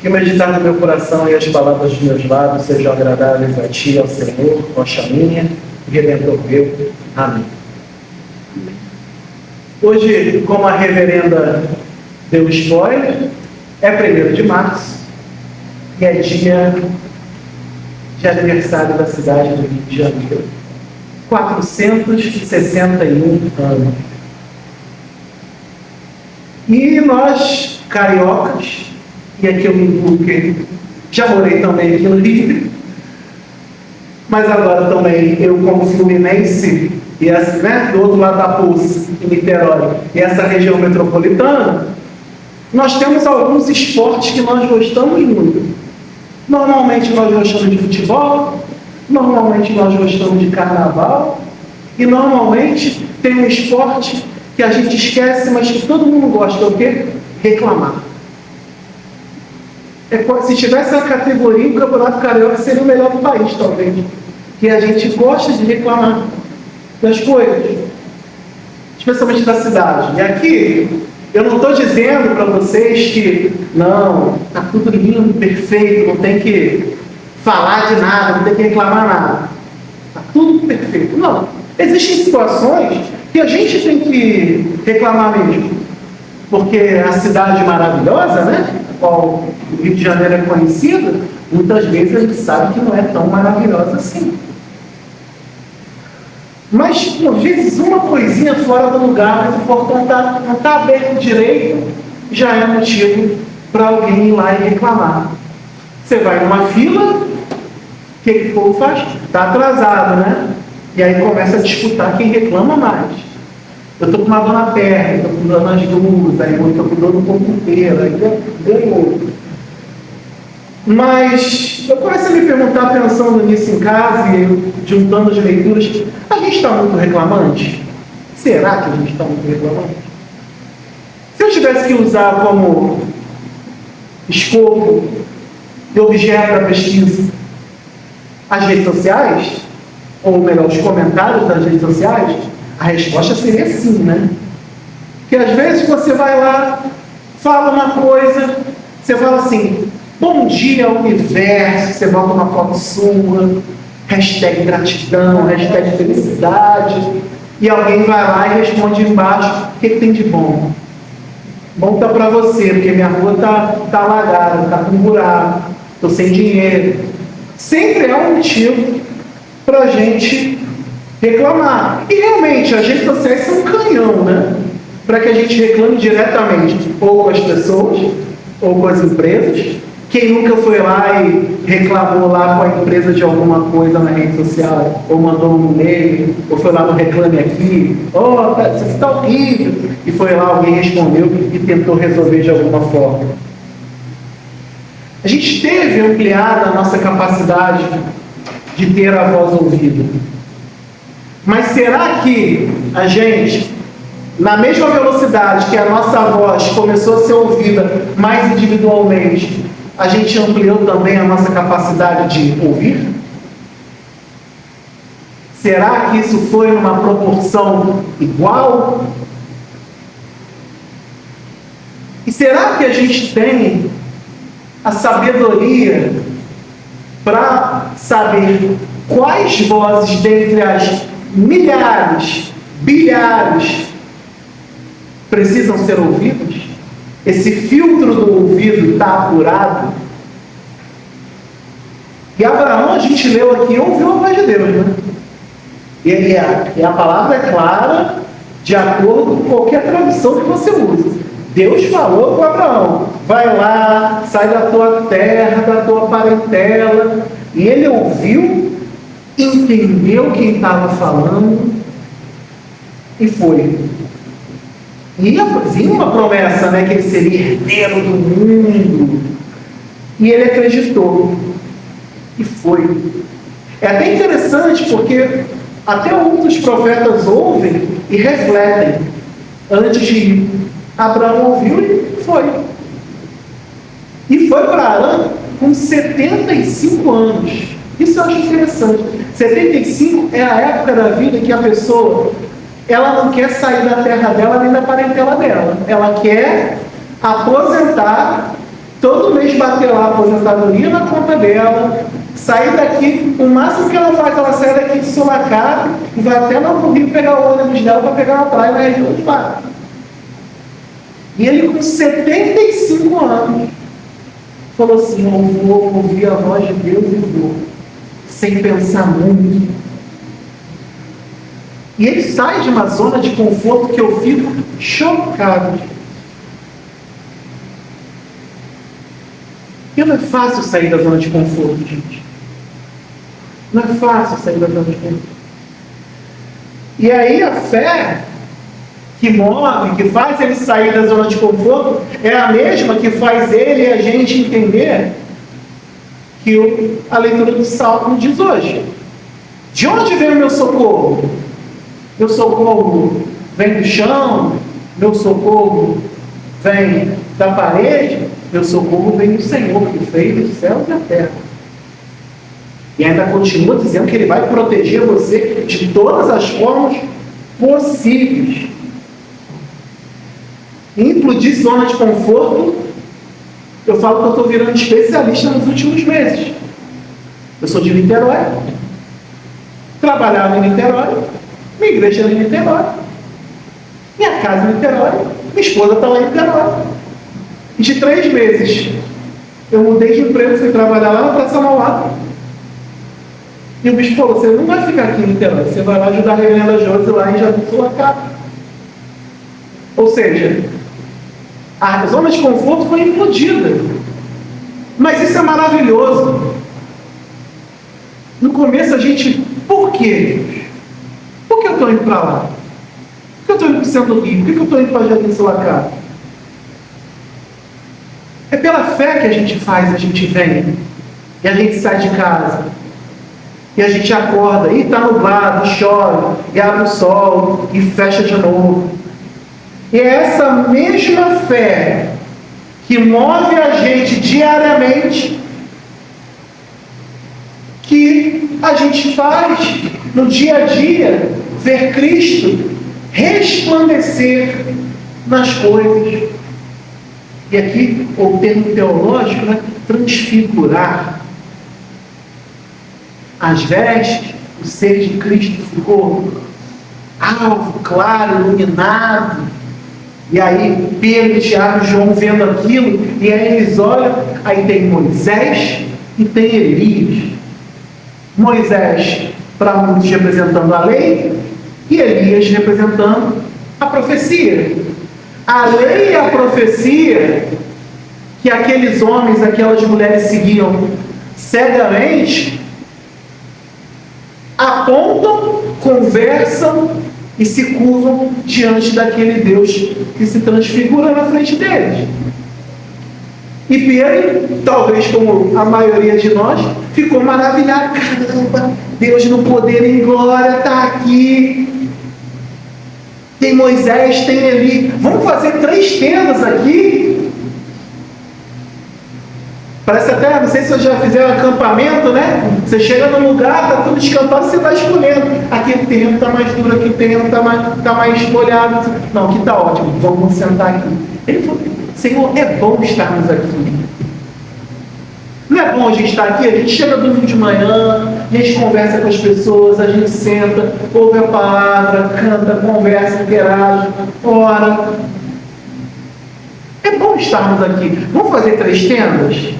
Que o meditar no meu coração e as palavras dos meus lábios sejam agradáveis a Ti, ao Senhor, rocha minha e Redentor meu. Amém. Hoje, como a reverenda deu spoiler, é 1º de março e é dia de aniversário da cidade do Rio de Janeiro. 461 anos. E nós, cariocas, e aqui eu me incluo porque já morei também aqui no Rio, mas agora também eu como fluminense, e essa, né, do outro lado da Poça, em Niterói, e essa região metropolitana, nós temos alguns esportes que nós gostamos muito. Normalmente nós gostamos de futebol, normalmente nós gostamos de carnaval, e normalmente tem um esporte que a gente esquece, mas que todo mundo gosta, é o quê? Reclamar. Se tivesse a categoria, o Campeonato Carioca seria o melhor do país, talvez. Que a gente gosta de reclamar das coisas, especialmente da cidade. E aqui, eu não estou dizendo para vocês que, não, está tudo lindo, perfeito, não tem que falar de nada, não tem que reclamar nada. Está tudo perfeito. Não. Existem situações que a gente tem que reclamar mesmo. Porque a cidade maravilhosa, né? Qual o Rio de Janeiro é conhecido, muitas vezes a gente sabe que não é tão maravilhosa assim. Mas, por vezes, uma coisinha fora do lugar, mas o portão não está aberto direito, já é motivo para alguém ir lá e reclamar. Você vai numa fila, o que o povo faz? Está atrasado, né? E aí começa a disputar quem reclama mais. Eu estou com uma dor na perna, estou com dor nas duas, aí eu estou com dor no corpo inteiro, aí ganhou. Mas eu comecei a me perguntar, pensando nisso em casa e juntando as leituras, a gente está muito reclamante? Será que a gente está muito reclamante? Se eu tivesse que usar como escopo e objeto da pesquisa as redes sociais, ou melhor, os comentários das redes sociais, a resposta seria sim, né? Porque às vezes você vai lá, fala uma coisa, você fala assim, bom dia universo, você bota uma foto sua, hashtag gratidão, hashtag felicidade, e alguém vai lá e responde embaixo, o que tem de bom? Bom tá para você, porque minha rua tá alagada, tá com buraco, tô sem dinheiro. Sempre há um motivo para a gente reclamar. E realmente, as redes sociais são um canhão, né? Para que a gente reclame diretamente, ou com as pessoas, ou com as empresas. Quem nunca foi lá e reclamou lá com a empresa de alguma coisa na rede social, ou mandou um e-mail, ou foi lá no Reclame Aqui, isso está horrível, e foi lá, alguém respondeu e tentou resolver de alguma forma. A gente teve ampliada a nossa capacidade de ter a voz ouvida. Mas será que a gente, na mesma velocidade que a nossa voz começou a ser ouvida mais individualmente, a gente ampliou também a nossa capacidade de ouvir? Será que isso foi numa proporção igual? E será que a gente tem a sabedoria para saber quais vozes dentre as milhares, bilhares precisam ser ouvidas? Esse filtro do ouvido está apurado? E Abraão, a gente leu aqui, ouviu a voz de Deus, né? E a palavra é clara, de acordo com qualquer tradução que você use. Deus falou com Abraão, vai lá, sai da tua terra, da tua parentela. E ele ouviu, entendeu quem estava falando e foi. E vinha uma promessa, né, que ele seria herdeiro do mundo. E ele acreditou. E foi. É até interessante porque até outros profetas ouvem e refletem antes de ir. Abraão ouviu e foi. E foi para Arã com 75 anos. Isso eu acho interessante. 75 é a época da vida que a pessoa, ela não quer sair da terra dela nem da parentela dela. Ela quer aposentar todo mês bater lá a aposentadoria na conta dela, sair daqui, o máximo que ela faz, ela sai daqui de Sulacap e vai até no Rio pegar o ônibus dela para pegar uma praia na região de lá. E ele com 75 anos falou assim: eu vou ouvir a voz de Deus e vou, sem pensar muito. E ele sai de uma zona de conforto que eu fico chocado. E não é fácil sair da zona de conforto, gente. Não é fácil sair da zona de conforto. E aí a fé que move, que faz ele sair da zona de conforto, é a mesma que faz ele e a gente entender que a leitura do Salmo diz hoje. De onde vem o meu socorro? Meu socorro vem do chão? Meu socorro vem da parede? Meu socorro vem do Senhor, que fez os céus e a terra. E ainda continua dizendo que Ele vai proteger você de todas as formas possíveis. Implodir zona de conforto, eu falo que eu estou virando especialista nos últimos meses. Eu sou de Niterói, trabalhava em Niterói, minha igreja era em Niterói, minha casa em Niterói, minha esposa está lá em Niterói. E de 3 meses, eu mudei de emprego, fui trabalhar lá na Praça Mauá. E o bispo falou: você não vai ficar aqui em Niterói, você vai lá ajudar a reverenda Josi lá em Jabuticaba. Ou seja, a zona de conforto foi implodida. Mas isso é maravilhoso. No começo a gente, por quê? Por que eu estou indo para lá? Por que eu estou indo para o centro do Rio? Por que eu estou indo para Jardim Sulacap? É pela fé que a gente faz, a gente vem. E a gente sai de casa. E a gente acorda, e está nublado, e chove, e abre o sol, e fecha de novo. E é essa mesma fé que move a gente diariamente, que a gente faz no dia a dia, ver Cristo resplandecer nas coisas. E aqui o termo teológico, né? Transfigurar. As vestes, o ser de Cristo ficou alvo, claro, iluminado. E aí Pedro, Tiago e João vendo aquilo, e aí eles olham, aí tem Moisés e tem Elias. Moisés, para muitos, representando a lei, e Elias representando a profecia. A lei e a profecia que aqueles homens, aquelas mulheres seguiam cegamente, apontam, conversam e se curvam diante daquele Deus que se transfigura na frente deles. E Pedro, talvez como a maioria de nós, ficou maravilhado. Caramba, Deus no poder e em glória está aqui. Tem Moisés, tem Eli. Vamos fazer 3 tendas aqui? Parece até, não sei se vocês já fizeram acampamento, né? Você chega num lugar, está tudo descampado, você está escolhendo. Aqui o terreno está mais duro, aqui o terreno está mais molhado. Não, aqui está ótimo, vamos sentar aqui. Ele falou: Senhor, é bom estarmos aqui. Não é bom a gente estar aqui? A gente chega domingo de manhã, a gente conversa com as pessoas, a gente senta, ouve a palavra, canta, conversa, interage, ora. É bom estarmos aqui. Vamos fazer 3 tendas?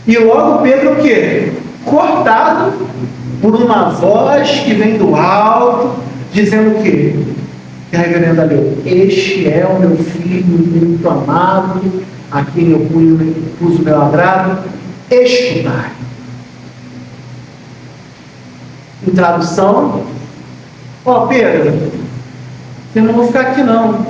E logo Pedro o quê? Cortado por uma voz que vem do alto, dizendo o quê? Que a reverenda leu: este é o meu filho muito amado, a quem eu pus o meu agrado, escutai. Em tradução: ó, Pedro, eu não vou ficar aqui não,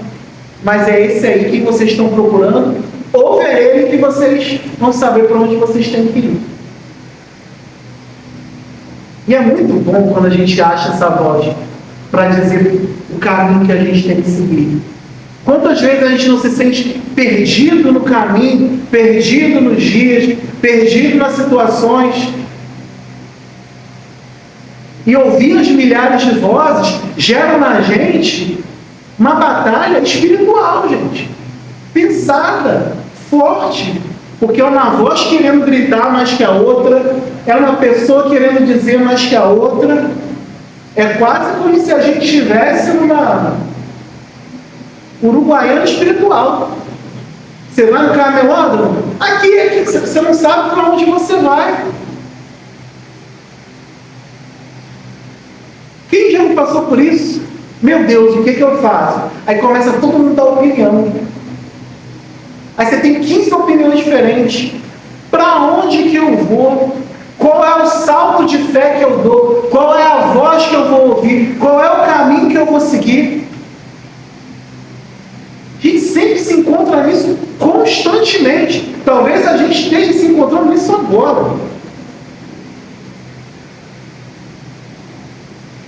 mas é esse aí que vocês estão procurando, ouve ele que vocês vão saber para onde vocês têm que ir. E é muito bom quando a gente acha essa voz para dizer o caminho que a gente tem que seguir. Quantas vezes a gente não se sente perdido no caminho, perdido nos dias, perdido nas situações, e ouvir as milhares de vozes gera na gente uma batalha espiritual, gente, pesada, forte, porque é uma voz querendo gritar mais que a outra, é uma pessoa querendo dizer mais que a outra. É quase como se a gente estivesse numa Uruguaiana espiritual. Você vai no camelódromo? Aqui, você não sabe para onde você vai. Quem já não passou por isso? Meu Deus, o que eu faço? Aí começa todo mundo a dar opinião. Aí você tem 15 opiniões diferentes. Para onde que eu vou? Qual é o salto de fé que eu dou? Qual é a voz que eu vou ouvir? Qual é o caminho que eu vou seguir? A gente sempre se encontra nisso constantemente. Talvez a gente esteja se encontrando nisso agora.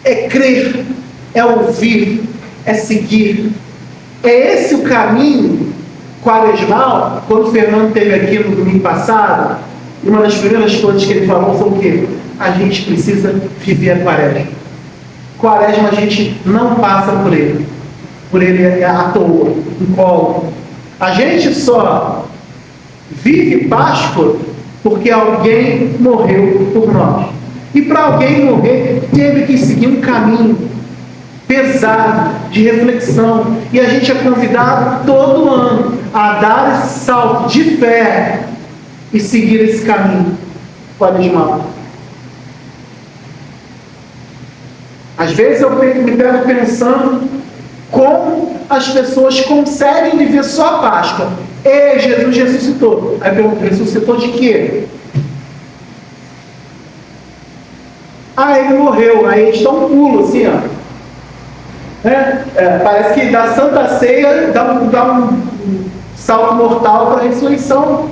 É crer, é ouvir, é seguir. É esse o caminho quaresmal. Quando o Fernando esteve aqui no domingo passado, uma das primeiras coisas que ele falou foi o quê? A gente precisa viver a quaresma. Quaresma a gente não passa por ele à toa, incólume. A gente só vive Páscoa porque alguém morreu por nós. E para alguém morrer, teve que seguir um caminho pesado de reflexão. E a gente é convidado todo ano a dar esse salto de fé e seguir esse caminho quaresmal. Às vezes eu me pego pensando como as pessoas conseguem viver só a Páscoa. Jesus ressuscitou. Aí eu pergunto, ressuscitou de quê? Ele morreu. Aí a gente dá um pulo assim, ó. Parece que da Santa Ceia dá um salto mortal para a ressurreição.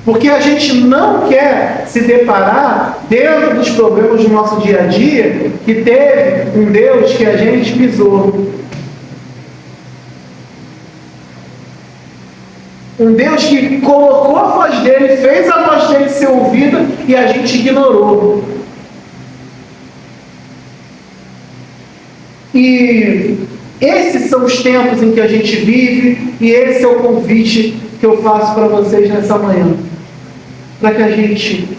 Porque a gente não quer se deparar dentro dos problemas do nosso dia a dia que teve um Deus que a gente pisou. Um Deus que colocou a voz dele, fez a voz dele ser ouvida e a gente ignorou. E esses são os tempos em que a gente vive, e esse é o convite que eu faço para vocês nessa manhã. Para que a gente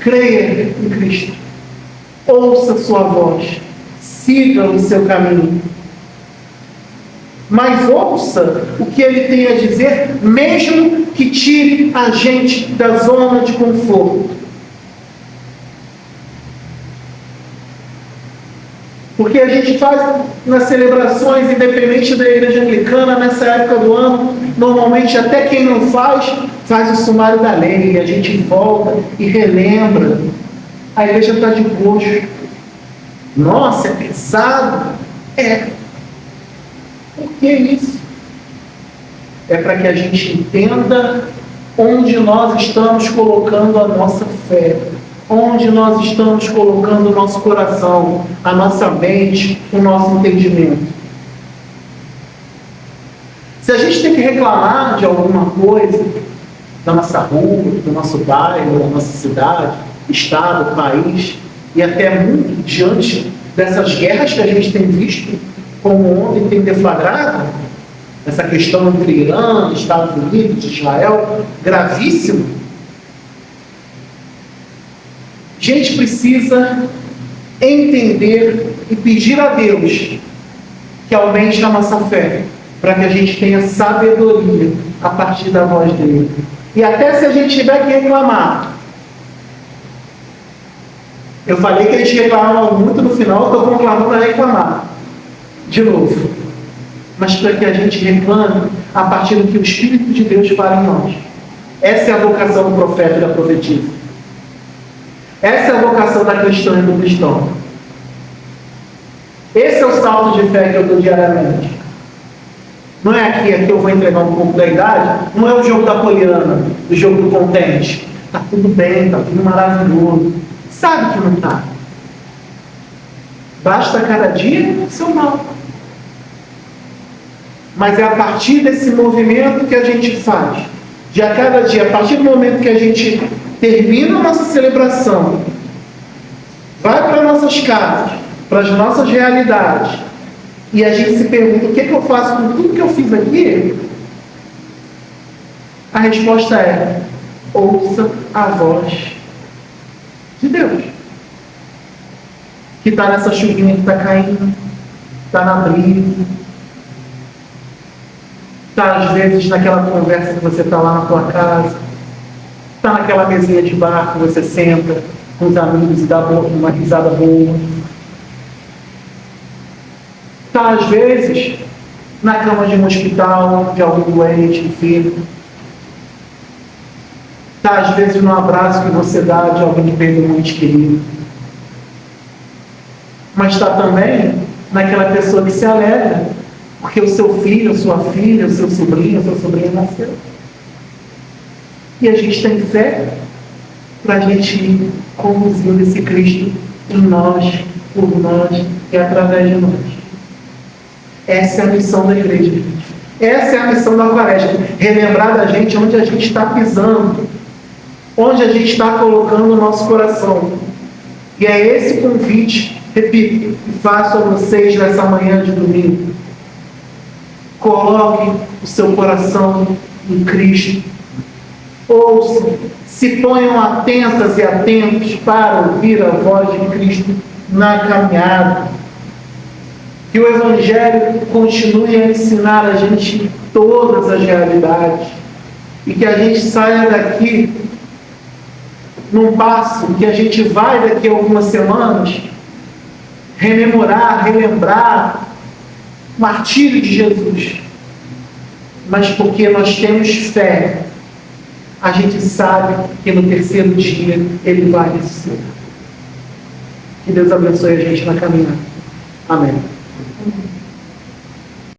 creia em Cristo, ouça sua voz, siga o seu caminho, mas ouça o que ele tem a dizer, mesmo que tire a gente da zona de conforto. Porque a gente faz nas celebrações, independente da igreja anglicana, nessa época do ano, normalmente até quem não faz o sumário da lei, e a gente volta e relembra. A igreja está de roxo. Nossa, é pesado? Por que isso? É para que a gente entenda onde nós estamos colocando a nossa fé. Onde nós estamos colocando o nosso coração, a nossa mente, o nosso entendimento. Se a gente tem que reclamar de alguma coisa, da nossa rua, do nosso bairro, da nossa cidade, estado, país, e até muito diante dessas guerras que a gente tem visto, como ontem tem deflagrado, essa questão entre Irã, Estados Unidos, Israel, gravíssima. A gente precisa entender e pedir a Deus que aumente a nossa fé, para que a gente tenha sabedoria a partir da voz dele. E até se a gente tiver que reclamar. Eu falei que eles reclamavam muito no final, estou conclamando a reclamar. De novo. Mas para que a gente reclame a partir do que o Espírito de Deus fala em nós. Essa é a vocação do profeta e da profetisa. Essa é a vocação da cristã e do cristão. Esse é o salto de fé que eu dou diariamente. Não é aqui eu vou entregar um pouco da idade, não é o jogo da poliana, o jogo do contente. Está tudo bem, está tudo maravilhoso. Sabe que não está. Basta cada dia o seu mal. Mas é a partir desse movimento que a gente faz. De a cada dia, a partir do momento que a gente termina a nossa celebração, vai para nossas casas, para as nossas realidades, e a gente se pergunta, o que eu faço com tudo que eu fiz aqui? A resposta é: ouça a voz de Deus. Que está nessa chuvinha que está caindo, está na brisa, está às vezes naquela conversa que você está lá na tua casa, está naquela mesinha de bar que você senta com os amigos e dá uma risada boa. Está às vezes na cama de um hospital, de algum doente, enfermo. Está às vezes no abraço que você dá de alguém que perdeu um ente querido. Mas está também naquela pessoa que se alegra porque o seu filho, a sua filha, o seu sobrinho, a sua sobrinha nasceu. E a gente tem fé para a gente ir conduzindo esse Cristo em nós, por nós e através de nós. Essa é a missão da igreja, gente. Essa é a missão da Quaresma. Relembrar da gente onde a gente está pisando, onde a gente está colocando o nosso coração. E é esse convite, repito, que faço a vocês nessa manhã de domingo. Coloque o seu coração em Cristo. Ouçam, se ponham atentas e atentos para ouvir a voz de Cristo na caminhada. Que o Evangelho continue a ensinar a gente todas as realidades. E que a gente saia daqui num passo que a gente vai daqui a algumas semanas rememorar, relembrar o martírio de Jesus. Mas porque nós temos fé, a gente sabe que no terceiro dia Ele vai ressuscitar. Que Deus abençoe a gente na caminhada. Amém.